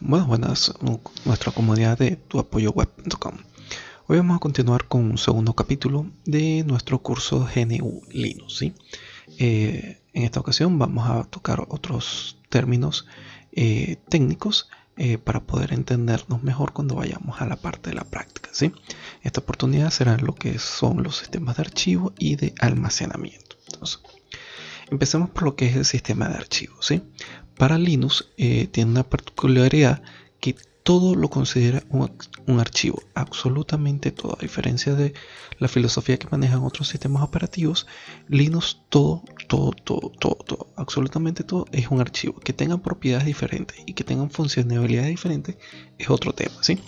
Buenas, nuestra comunidad de tuapoyoweb.com. Hoy vamos a continuar con un segundo capítulo de nuestro curso GNU Linux, ¿sí? En esta ocasión vamos a tocar otros términos técnicos para poder entendernos mejor cuando vayamos a la parte de la práctica, ¿sí? Esta oportunidad será lo que son los sistemas de archivo y de almacenamiento. Entonces, empecemos por lo que es el sistema de archivos, ¿sí? Para Linux tiene una particularidad que todo lo considera un archivo, absolutamente todo. A diferencia de la filosofía que manejan otros sistemas operativos, Linux todo, absolutamente todo es un archivo. Que tengan propiedades diferentes y que tengan funcionalidades diferentes es otro tema, ¿sí?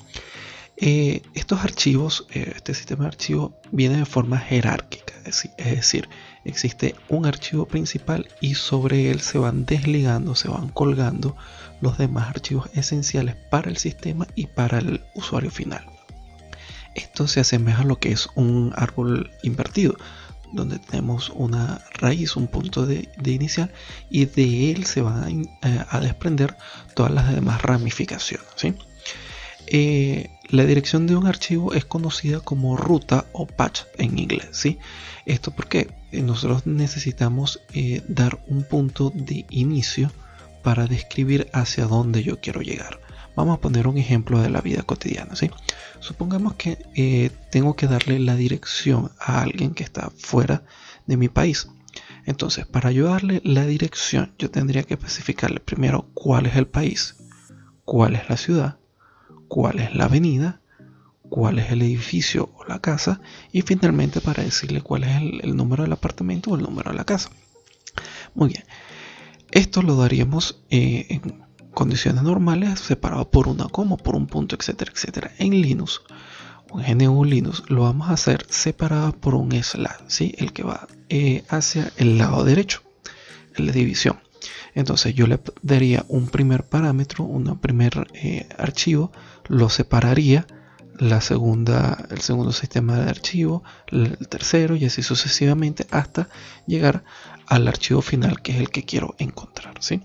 Estos archivos, este sistema de archivos viene de forma jerárquica, es decir, existe un archivo principal y sobre él se van desligando, se van colgando los demás archivos esenciales para el sistema y para el usuario final. Esto se asemeja a lo que es un árbol invertido, donde tenemos una raíz, un punto de inicial, y de él se van a desprender todas las demás ramificaciones, ¿sí? La dirección de un archivo es conocida como ruta o patch en inglés, ¿sí? Esto porque nosotros necesitamos dar un punto de inicio para describir hacia dónde yo quiero llegar. Vamos a poner un ejemplo de la vida cotidiana, ¿sí? Supongamos que tengo que darle la dirección a alguien que está fuera de mi país. Entonces, para yo darle la dirección, yo tendría que especificarle primero cuál es el país, cuál es la ciudad, cuál es la avenida, cuál es el edificio o la casa, y finalmente para decirle cuál es el número del apartamento o el número de la casa. Muy bien, esto lo daríamos en condiciones normales separado por una coma, por un punto, etcétera, etcétera. En Linux o en GNU Linux lo vamos a hacer separado por un slash, ¿sí? El que va hacia el lado derecho, el de división. Entonces yo le daría un primer parámetro, un primer archivo, lo separaría, el segundo sistema de archivo, el tercero y así sucesivamente hasta llegar al archivo final, que es el que quiero encontrar, ¿sí?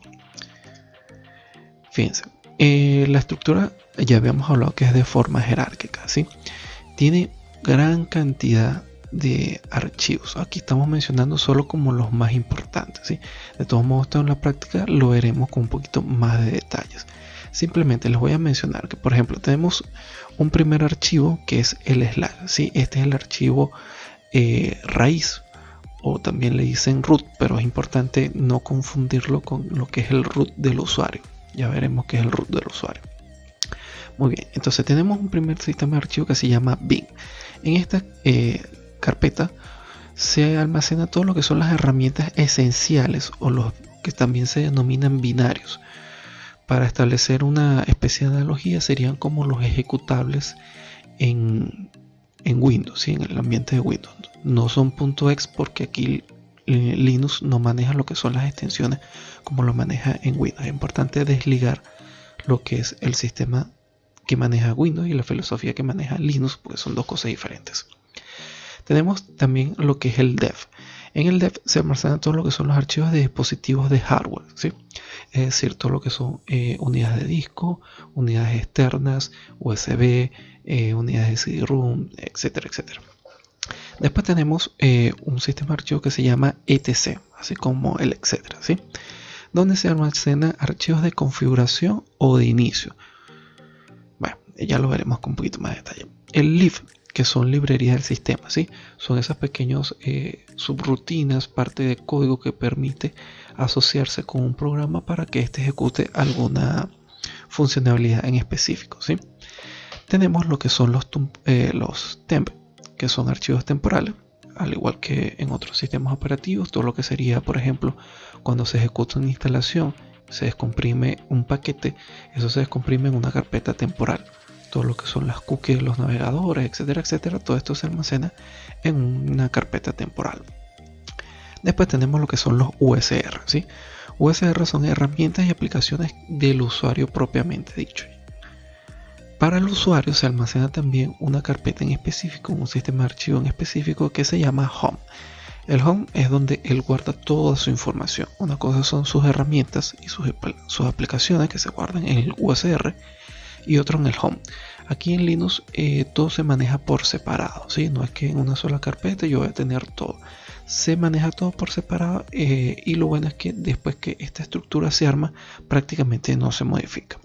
Fíjense, la estructura ya habíamos hablado que es de forma jerárquica, ¿sí? Tiene gran cantidad de archivos. Aquí estamos mencionando solo como los más importantes, ¿sí? De todos modos, esto en la práctica lo veremos con un poquito más de detalles. Simplemente les voy a mencionar que, por ejemplo, tenemos un primer archivo que es el slash, ¿sí? Este es el archivo raíz, o también le dicen root, pero es importante no confundirlo con lo que es el root del usuario. Ya veremos qué es el root del usuario. Muy bien, entonces tenemos un primer sistema de archivo que se llama bin. En esta carpeta se almacena todo lo que son las herramientas esenciales o los que también se denominan binarios. Para establecer una especie de analogía serían como los ejecutables en Windows, ¿sí? En el ambiente de Windows. No son .exe porque aquí Linux no maneja lo que son las extensiones como lo maneja en Windows. Es importante desligar lo que es el sistema que maneja Windows y la filosofía que maneja Linux, porque son dos cosas diferentes. Tenemos también lo que es el dev. En el dev se almacenan todo lo que son los archivos de dispositivos de hardware, ¿sí? Es decir, todo lo que son unidades de disco, unidades externas, USB, unidades de CD-ROM, etcétera, etcétera. Después tenemos un sistema de archivos que se llama etc, así como el etcétera, ¿sí? Donde se almacenan archivos de configuración o de inicio. Bueno, ya lo veremos con un poquito más de detalle. El lib, que son librerías del sistema, ¿sí? Son esas pequeñas subrutinas, parte de código que permite asociarse con un programa para que éste ejecute alguna funcionalidad en específico, ¿sí? Tenemos lo que son los temp, que son archivos temporales, al igual que en otros sistemas operativos. Todo lo que sería, por ejemplo, cuando se ejecuta una instalación, se descomprime un paquete, eso se descomprime en una carpeta temporal. Todo lo que son las cookies, los navegadores, etcétera, etcétera, todo esto se almacena en una carpeta temporal. Después tenemos lo que son los USR, ¿sí? USR son herramientas y aplicaciones del usuario propiamente dicho. Para el usuario se almacena también una carpeta en específico, un sistema de archivo en específico que se llama Home. El home es donde él guarda toda su información. Una cosa son sus herramientas y sus aplicaciones que se guardan en el USR, y otro en el home. Aquí en Linux todo se maneja por separado, ¿sí? No es que en una sola carpeta yo voy a tener todo. Se maneja todo por separado, y lo bueno es que después que esta estructura se arma, prácticamente no se modifica.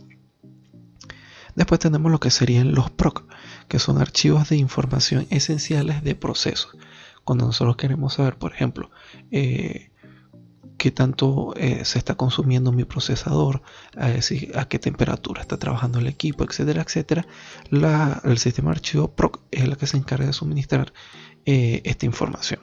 Después tenemos lo que serían los PROC, que son archivos de información esenciales de procesos. Cuando nosotros queremos saber, por ejemplo, qué tanto se está consumiendo mi procesador, a qué temperatura está trabajando el equipo, etcétera, etcétera, el sistema de archivo PROC es el que se encarga de suministrar esta información.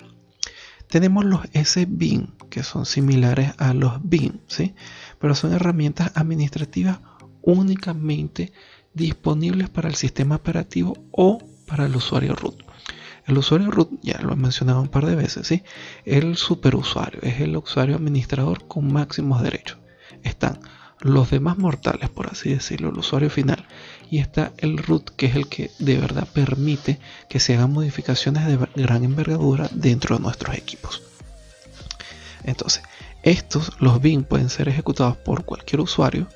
Tenemos los SBIN, que son similares a los BIN, ¿sí? Pero son herramientas administrativas únicamente disponibles para el sistema operativo o para el usuario root. El usuario root, ya lo he mencionado un par de veces, ¿sí? El superusuario es el usuario administrador con máximos derechos. Están los demás mortales, por así decirlo, el usuario final, y está el root, que es el que de verdad permite que se hagan modificaciones de gran envergadura dentro de nuestros equipos. Entonces, los bin pueden ser ejecutados por cualquier usuario,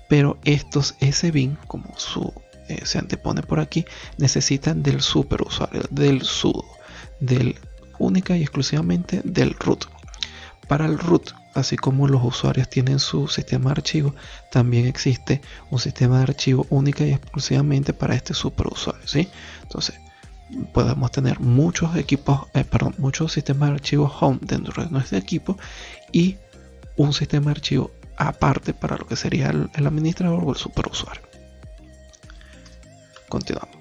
pero estos SBIN, como se antepone por aquí, necesitan del superusuario, del sudo, única y exclusivamente del root. Para el root, así como los usuarios tienen su sistema de archivo, también existe un sistema de archivo única y exclusivamente para este superusuario, ¿sí? Entonces, podemos tener muchos sistemas de archivo home dentro de nuestro equipo y un sistema de archivo aparte para lo que sería el administrador o el superusuario. Continuamos.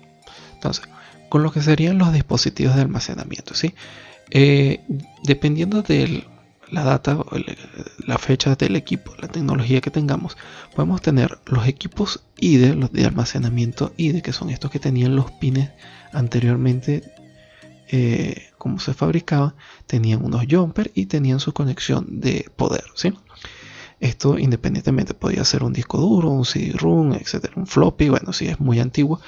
Entonces, con lo que serían los dispositivos de almacenamiento, ¿sí? Dependiendo de la data, la fecha del equipo, la tecnología que tengamos, podemos tener los equipos IDE, los de almacenamiento IDE, que son estos que tenían los pines anteriormente, como se fabricaban, tenían unos jumper y tenían su conexión de poder, ¿sí? Esto independientemente podía ser un disco duro, un CD-ROM, etcétera, un floppy. Bueno, si es muy antiguo,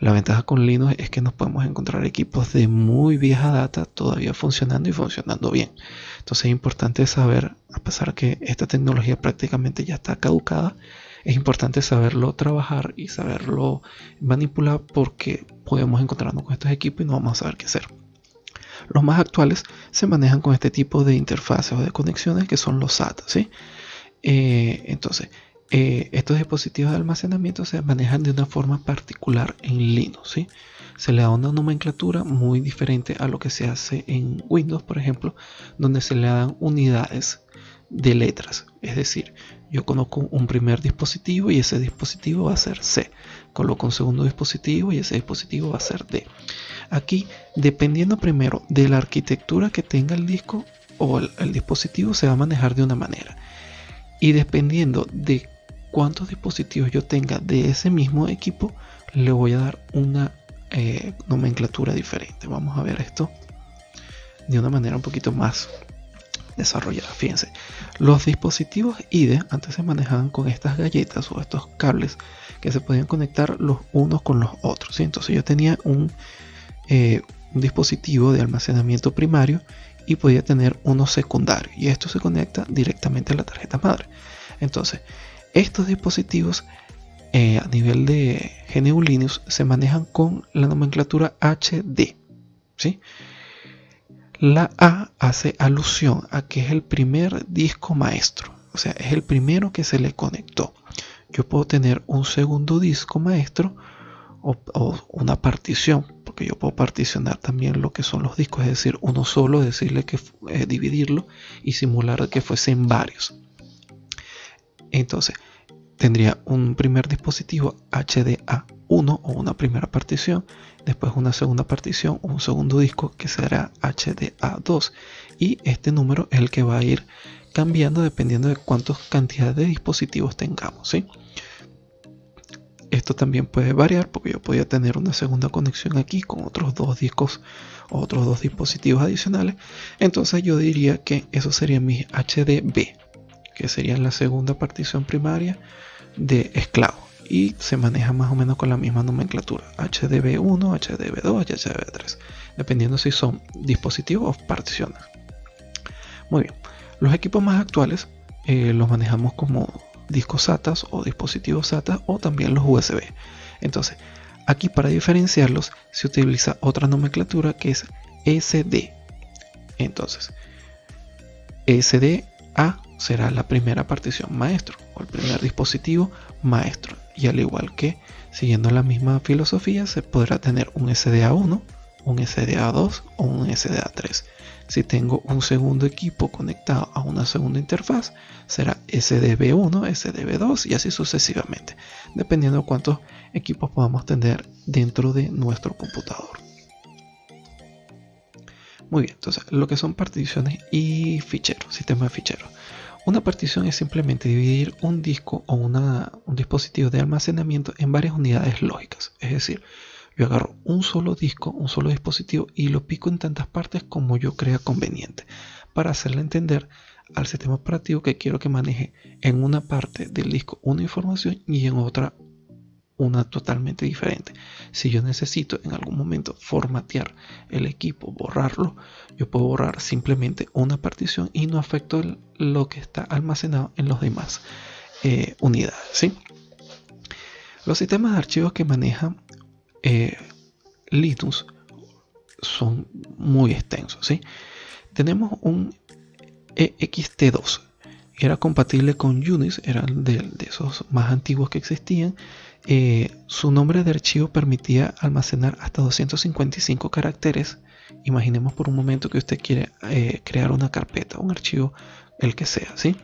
la ventaja con Linux es que nos podemos encontrar equipos de muy vieja data todavía funcionando y funcionando bien. Entonces es importante saber, a pesar que esta tecnología prácticamente ya está caducada, es importante saberlo trabajar y saberlo manipular, porque podemos encontrarnos con estos equipos y no vamos a saber qué hacer. Los más actuales se manejan con este tipo de interfaces o de conexiones, que son los SATA, ¿sí? Entonces, estos dispositivos de almacenamiento se manejan de una forma particular en Linux, ¿sí? Se le da una nomenclatura muy diferente a lo que se hace en Windows, por ejemplo, donde se le dan unidades de letras. Es decir, yo conozco un primer dispositivo y ese dispositivo va a ser C. Coloco un segundo dispositivo y ese dispositivo va a ser D. Aquí, dependiendo primero de la arquitectura que tenga el disco o el dispositivo, se va a manejar de una manera. Y dependiendo de cuántos dispositivos yo tenga de ese mismo equipo, le voy a dar una nomenclatura diferente. Vamos a ver esto de una manera un poquito más desarrollada. Fíjense, los dispositivos IDE antes se manejaban con estas galletas o estos cables que se podían conectar los unos con los otros, ¿sí? Entonces yo tenía un dispositivo de almacenamiento primario y podía tener uno secundario, y esto se conecta directamente a la tarjeta madre. Entonces, estos dispositivos a nivel de GNU Linux se manejan con la nomenclatura HD, ¿sí? La A hace alusión a que es el primer disco maestro, o sea, es el primero que se le conectó. Yo puedo tener un segundo disco maestro o una partición, porque yo puedo particionar también lo que son los discos, es decir, uno solo, decirle que dividirlo y simular que fuesen varios. Entonces, tendría un primer dispositivo HDA1 o una primera partición, después una segunda partición o un segundo disco que será HDA2, y este número es el que va a ir cambiando dependiendo de cuántas cantidades de dispositivos tengamos, ¿sí? Esto también puede variar, porque yo podía tener una segunda conexión aquí con otros dos discos o otros dos dispositivos adicionales. Entonces yo diría que eso sería mi HDB, que sería la segunda partición primaria de esclavo, y se maneja más o menos con la misma nomenclatura: HDB1, HDB2 y HDB3, dependiendo si son dispositivos o particiones. Muy bien, los equipos más actuales los manejamos como discos SATA o dispositivos SATA o también los USB. Entonces, aquí para diferenciarlos se utiliza otra nomenclatura que es SD. Entonces, SDA será la primera partición maestro o el primer dispositivo maestro. Y al igual que, siguiendo la misma filosofía, se podrá tener un SDA1, un SDA2 o un SDA3. Si tengo un segundo equipo conectado a una segunda interfaz, será SDB1, SDB2 y así sucesivamente, dependiendo de cuántos equipos podamos tener dentro de nuestro computador. Muy bien, entonces lo que son particiones y ficheros, sistema de ficheros. Una partición es simplemente dividir un disco o un dispositivo de almacenamiento en varias unidades lógicas. Es decir, yo agarro un solo disco, un solo dispositivo y lo pico en tantas partes como yo crea conveniente para hacerle entender al sistema operativo que quiero que maneje en una parte del disco una información y en otra una totalmente diferente. Si yo necesito en algún momento formatear el equipo, borrarlo, yo puedo borrar simplemente una partición y no afecto lo que está almacenado en los demás unidades, ¿sí? Los sistemas de archivos que maneja Linux son muy extensos, ¿sí? Tenemos un ext2, era compatible con Unix, era de esos más antiguos que existían. Su nombre de archivo permitía almacenar hasta 255 caracteres. Imaginemos por un momento que usted quiere crear una carpeta, un archivo, el que sea, ¿sí?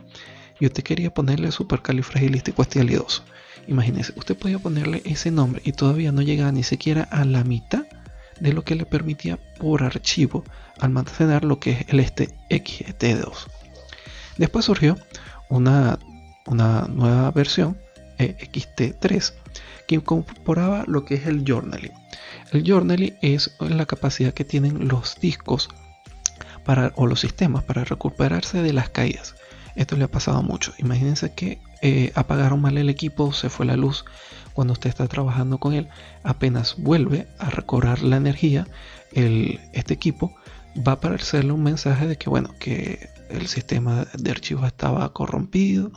Y usted quería ponerle supercalifragilísticoexpialidoso. Imagínese, usted podía ponerle ese nombre y todavía no llegaba ni siquiera a la mitad de lo que le permitía por archivo almacenar lo que es el ext2. Después surgió una nueva versión, ext3, que incorporaba lo que es el journaling. El journaling es la capacidad que tienen los discos o los sistemas para recuperarse de las caídas. Esto le ha pasado mucho. Imagínense que apagaron mal el equipo, se fue la luz cuando usted está trabajando con él. Apenas vuelve a recobrar la energía, este equipo va a aparecerle un mensaje de que, bueno, que el sistema de archivos estaba corrupto,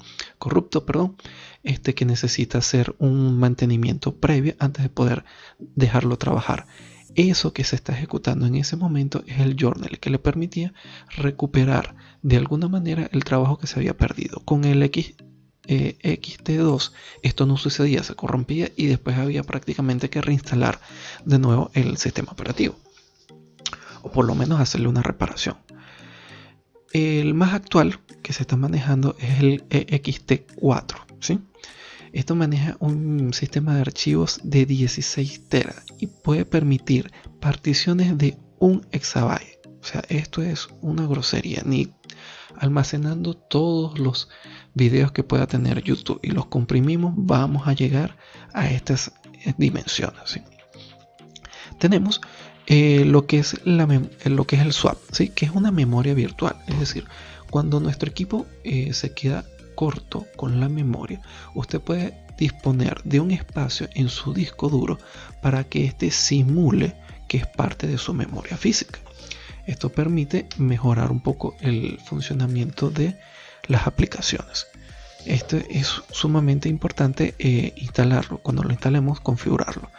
que necesita hacer un mantenimiento previo antes de poder dejarlo trabajar. Eso que se está ejecutando en ese momento es el journal, que le permitía recuperar de alguna manera el trabajo que se había perdido. Con el ext2 esto no sucedía, se corrompía y después había prácticamente que reinstalar de nuevo el sistema operativo, o por lo menos hacerle una reparación. El más actual que se está manejando es el ext4, ¿sí? Esto maneja un sistema de archivos de 16 teras y puede permitir particiones de 1 exabyte. O sea, esto es una grosería. Ni almacenando todos los videos que pueda tener YouTube y los comprimimos, vamos a llegar a estas dimensiones, ¿sí? Tenemos lo que es el swap, ¿sí? Que es una memoria virtual. Es decir, cuando nuestro equipo se queda corto con la memoria, usted puede disponer de un espacio en su disco duro para que éste simule que es parte de su memoria física. Esto permite mejorar un poco el funcionamiento de las aplicaciones. Esto es sumamente importante instalarlo. Cuando lo instalemos, configurarlo.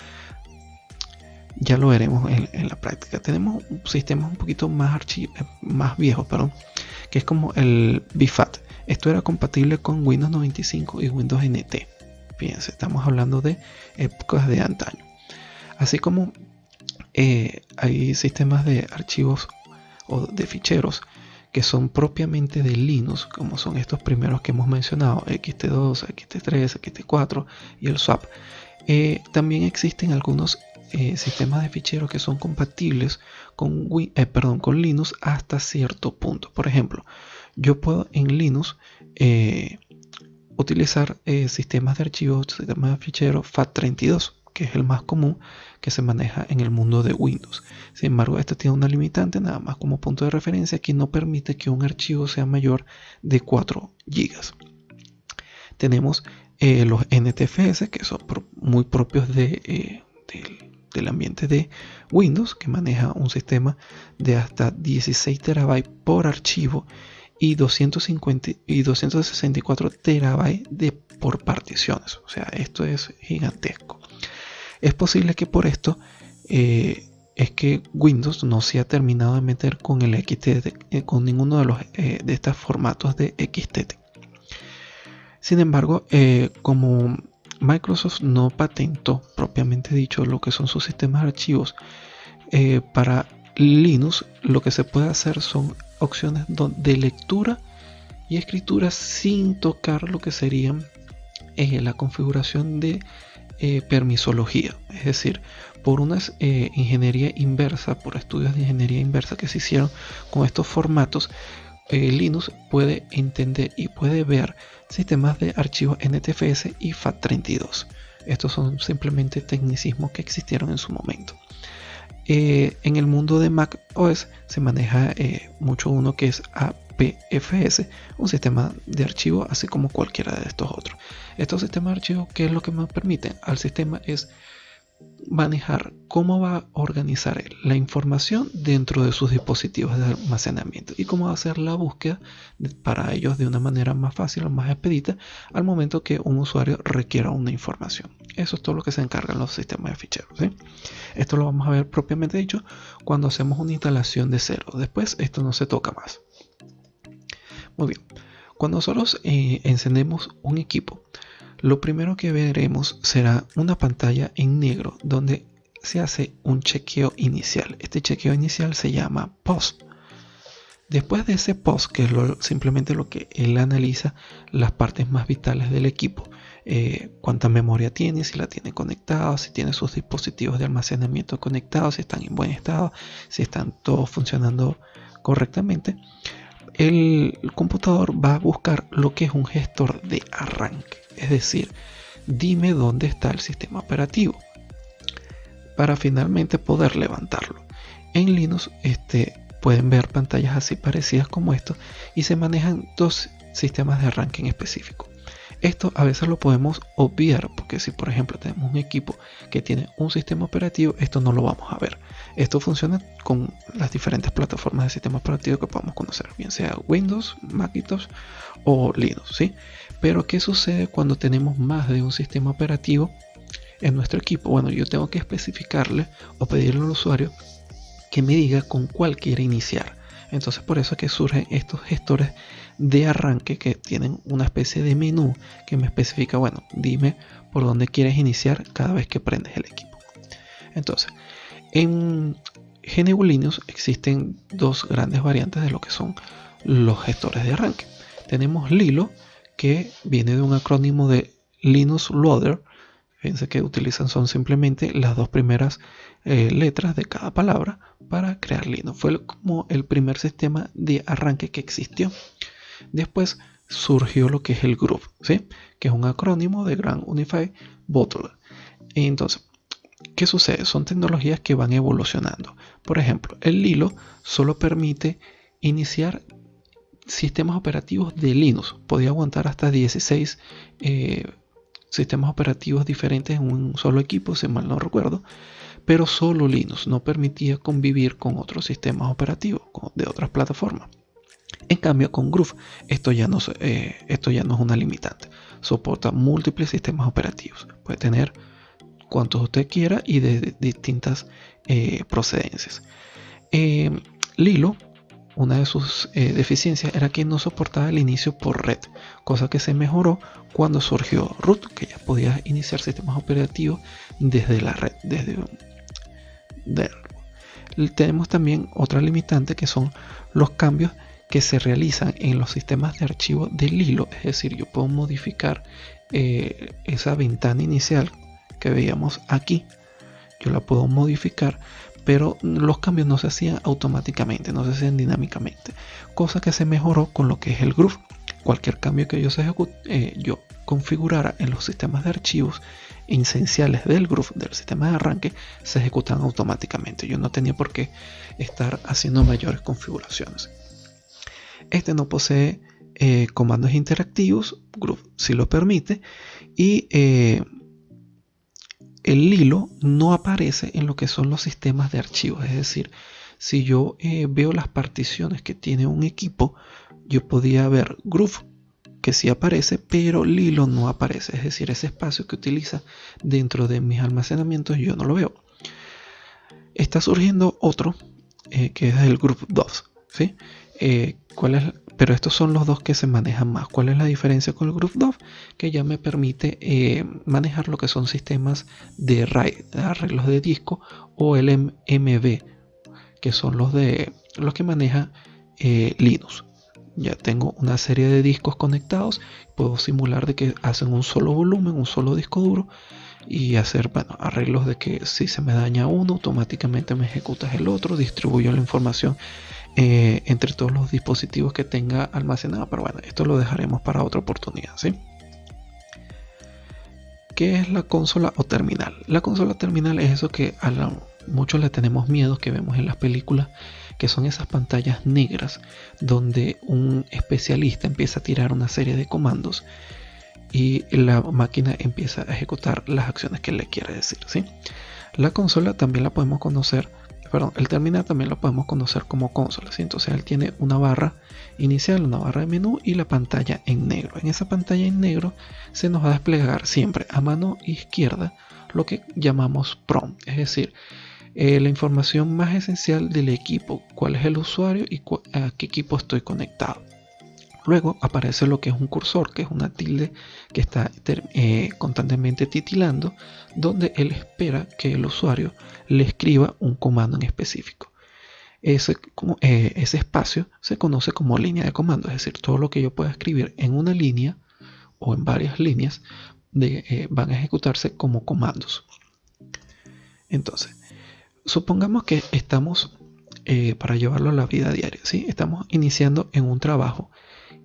Ya lo veremos en la práctica. Tenemos sistemas un poquito más viejos, que es como el BFAT. Esto era compatible con Windows 95 y Windows NT. Fíjense, estamos hablando de épocas de antaño. Así como hay sistemas de archivos o de ficheros que son propiamente de Linux, como son estos primeros que hemos mencionado, ext2, ext3, ext4 y el swap. También existen algunos sistemas de ficheros que son compatibles con Linux hasta cierto punto. Por ejemplo, yo puedo en Linux utilizar sistemas de archivos, sistemas de ficheros FAT32, que es el más común que se maneja en el mundo de Windows. Sin embargo, este tiene una limitante, nada más como punto de referencia, que no permite que un archivo sea mayor de 4 GB. Tenemos los NTFS, que son muy propios del ambiente de Windows, que maneja un sistema de hasta 16 terabytes por archivo y 264 terabytes por particiones. O sea, esto es gigantesco. Es posible que por esto es que Windows no se ha terminado de meter con el XTT, con ninguno de estos formatos de XTT. Sin embargo, como Microsoft no patentó propiamente dicho lo que son sus sistemas de archivos, para Linux lo que se puede hacer son opciones de lectura y escritura sin tocar lo que serían la configuración de permisología. Es decir, por una ingeniería inversa, por estudios de ingeniería inversa que se hicieron con estos formatos, Linux puede entender y puede ver sistemas de archivos NTFS y FAT32. Estos son simplemente tecnicismos que existieron en su momento. En el mundo de Mac OS se maneja mucho uno que es APFS, un sistema de archivo así como cualquiera de estos otros. Estos sistemas de archivo, ¿qué es lo que me permiten al sistema? Es manejar cómo va a organizar la información dentro de sus dispositivos de almacenamiento y cómo va a hacer la búsqueda para ellos de una manera más fácil o más expedita al momento que un usuario requiera una información. Eso es todo lo que se encargan los sistemas de ficheros, ¿sí? Esto lo vamos a ver propiamente dicho cuando hacemos una instalación de cero. Después esto no se toca más. Muy bien. Cuando nosotros encendemos un equipo, lo primero que veremos será una pantalla en negro donde se hace un chequeo inicial. Este chequeo inicial se llama POS. Después de ese POS, que es simplemente lo que él analiza las partes más vitales del equipo, cuánta memoria tiene, si la tiene conectada, si tiene sus dispositivos de almacenamiento conectados, si están en buen estado, si están todos funcionando correctamente, el computador va a buscar lo que es un gestor de arranque. Es decir, dime dónde está el sistema operativo para finalmente poder levantarlo. En Linux pueden ver pantallas así parecidas como esto y se manejan dos sistemas de arranque en específico. Esto a veces lo podemos obviar porque si por ejemplo tenemos un equipo que tiene un sistema operativo, esto no lo vamos a ver. Esto funciona con las diferentes plataformas de sistema operativo que podamos conocer, bien sea Windows, Macintosh o Linux, ¿sí? Pero ¿qué sucede cuando tenemos más de un sistema operativo en nuestro equipo? Bueno, yo tengo que especificarle o pedirle al usuario que me diga con cuál quiere iniciar. Entonces por eso es que surgen estos gestores de arranque que tienen una especie de menú que me especifica, bueno, dime por dónde quieres iniciar cada vez que prendes el equipo. Entonces, en GNU Linux existen dos grandes variantes de lo que son los gestores de arranque. Tenemos Lilo, que viene de un acrónimo de Linux Loader. Fíjense que utilizan son simplemente las dos primeras letras de cada palabra para crear Linux. Fue como el primer sistema de arranque que existió. Después surgió lo que es el Groove, ¿sí? Que es un acrónimo de Grand Unified Bootloader. Entonces, ¿qué sucede? Son tecnologías que van evolucionando. Por ejemplo, el Lilo solo permite iniciar sistemas operativos de Linux. Podía aguantar hasta 16 sistemas operativos diferentes en un solo equipo, si mal no recuerdo, pero solo Linux, no permitía convivir con otros sistemas operativos de otras plataformas. En cambio, con Groove esto ya no es una limitante, soporta múltiples sistemas operativos, puede tener cuantos usted quiera y de distintas procedencias. Lilo, una de sus deficiencias era que no soportaba el inicio por red, cosa que se mejoró cuando surgió root, que ya podía iniciar sistemas operativos desde la red. Tenemos también otra limitante que son los cambios que se realizan en los sistemas de archivo de Lilo. Es decir, yo puedo modificar esa ventana inicial que veíamos aquí, yo la puedo modificar, pero los cambios no se hacían automáticamente, no se hacían dinámicamente, cosa que se mejoró con lo que es el Groove. Cualquier cambio que yo configurara en los sistemas de archivos esenciales del Groove, del sistema de arranque, se ejecutan automáticamente. Yo no tenía por qué estar haciendo mayores configuraciones. Este no posee comandos interactivos, Groove sí lo permite, y el Lilo no aparece en lo que son los sistemas de archivos. Es decir, si yo veo las particiones que tiene un equipo, yo podía ver Groove, que sí aparece, pero Lilo no aparece. Es decir, ese espacio que utiliza dentro de mis almacenamientos yo no lo veo. Está surgiendo otro, que es el Group 2, ¿sí? Pero estos son los dos que se manejan más. ¿Cuál es la diferencia con el Group 2? Que ya me permite manejar lo que son sistemas de RAID, arreglos de disco, o el MV, que son los que maneja Linux. Ya tengo una serie de discos conectados, puedo simular de que hacen un solo volumen, un solo disco duro, y hacer arreglos de que si se me daña uno, automáticamente me ejecutas el otro, distribuyo la información entre todos los dispositivos que tenga almacenado. Pero bueno, esto lo dejaremos para otra oportunidad, ¿sí? ¿Qué es la consola o terminal? La consola terminal es eso que a muchos le tenemos miedo, que vemos en las películas, que son esas pantallas negras donde un especialista empieza a tirar una serie de comandos y la máquina empieza a ejecutar las acciones que le quiere decir, ¿sí? La consola también la podemos conocer, el terminal también lo podemos conocer como consola, ¿sí? Entonces él tiene una barra inicial, una barra de menú y la pantalla en negro. En esa pantalla en negro se nos va a desplegar siempre a mano izquierda lo que llamamos prompt, es decir, la información más esencial del equipo, cuál es el usuario y a qué equipo estoy conectado. Luego aparece lo que es un cursor, que es una tilde que está constantemente titilando, donde él espera que el usuario le escriba un comando en específico. Ese espacio se conoce como línea de comando, es decir, todo lo que yo pueda escribir en una línea o en varias líneas van a ejecutarse como comandos. Entonces, supongamos que estamos, para llevarlo a la vida diaria, ¿sí? Estamos iniciando en un trabajo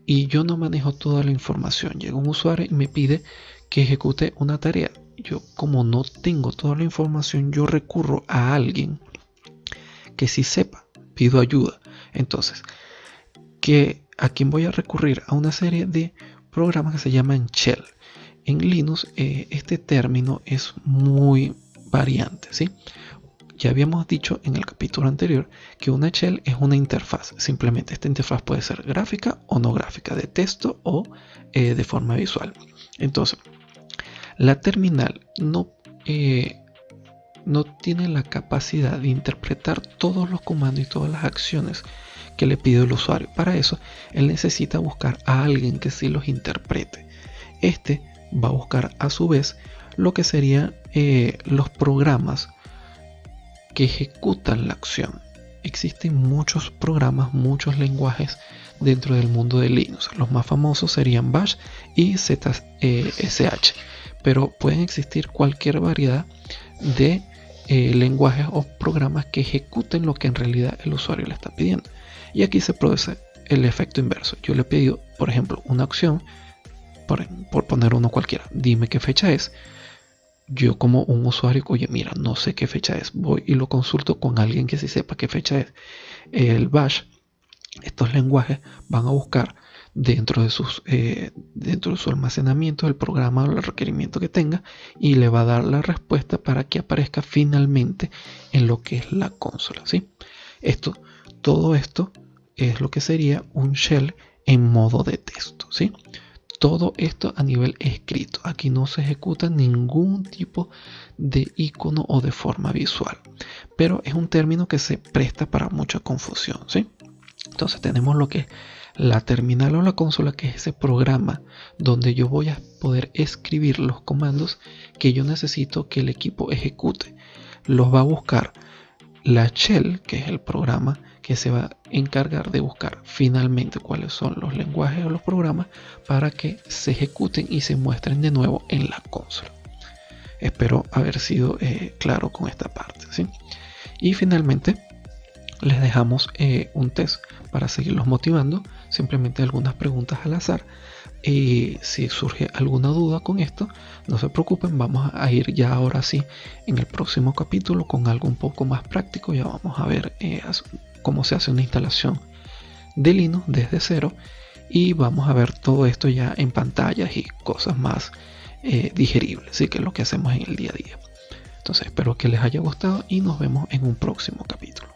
y yo no manejo toda la información. Llega un usuario y me pide que ejecute una tarea. Yo, como no tengo toda la información, yo recurro a alguien que sí sepa, pido ayuda. Entonces, ¿a quién voy a recurrir? A una serie de programas que se llaman shell. En Linux este término es muy variante, ¿sí? Ya habíamos dicho en el capítulo anterior que una shell es una interfaz. Simplemente esta interfaz puede ser gráfica o no gráfica, de texto o de forma visual. Entonces, la terminal no tiene la capacidad de interpretar todos los comandos y todas las acciones que le pide el usuario. Para eso, él necesita buscar a alguien que sí los interprete. Este va a buscar a su vez lo que serían los programas que ejecutan la acción. Existen muchos programas, muchos lenguajes dentro del mundo de Linux. Los más famosos serían Bash y ZSH, pero pueden existir cualquier variedad de lenguajes o programas que ejecuten lo que en realidad el usuario le está pidiendo. Y aquí se produce el efecto inverso. Yo le pido, por ejemplo, una acción, por poner uno cualquiera, dime qué fecha es. Yo como un usuario, oye, mira, no sé qué fecha es, voy y lo consulto con alguien que sí sepa qué fecha es. El Bash, estos lenguajes van a buscar dentro de su almacenamiento el programa o el requerimiento que tenga y le va a dar la respuesta para que aparezca finalmente en lo que es la consola, ¿sí? Todo esto es lo que sería un shell en modo de texto, ¿sí? Todo esto a nivel escrito. Aquí no se ejecuta ningún tipo de icono o de forma visual. Pero es un término que se presta para mucha confusión, ¿sí? Entonces tenemos lo que es la terminal o la consola, que es ese programa donde yo voy a poder escribir los comandos que yo necesito que el equipo ejecute. Los va a buscar la shell, que es el programa que se va a encargar de buscar finalmente cuáles son los lenguajes o los programas para que se ejecuten y se muestren de nuevo en la consola. Espero haber sido claro con esta parte, ¿sí? Y finalmente les dejamos un test para seguirlos motivando, simplemente algunas preguntas al azar. Si surge alguna duda con esto, no se preocupen, vamos a ir ya ahora sí en el próximo capítulo con algo un poco más práctico. Ya vamos a ver cómo se hace una instalación de Linux desde cero y vamos a ver todo esto ya en pantallas y cosas más digeribles, así que es lo que hacemos en el día a día. Entonces espero que les haya gustado y nos vemos en un próximo capítulo.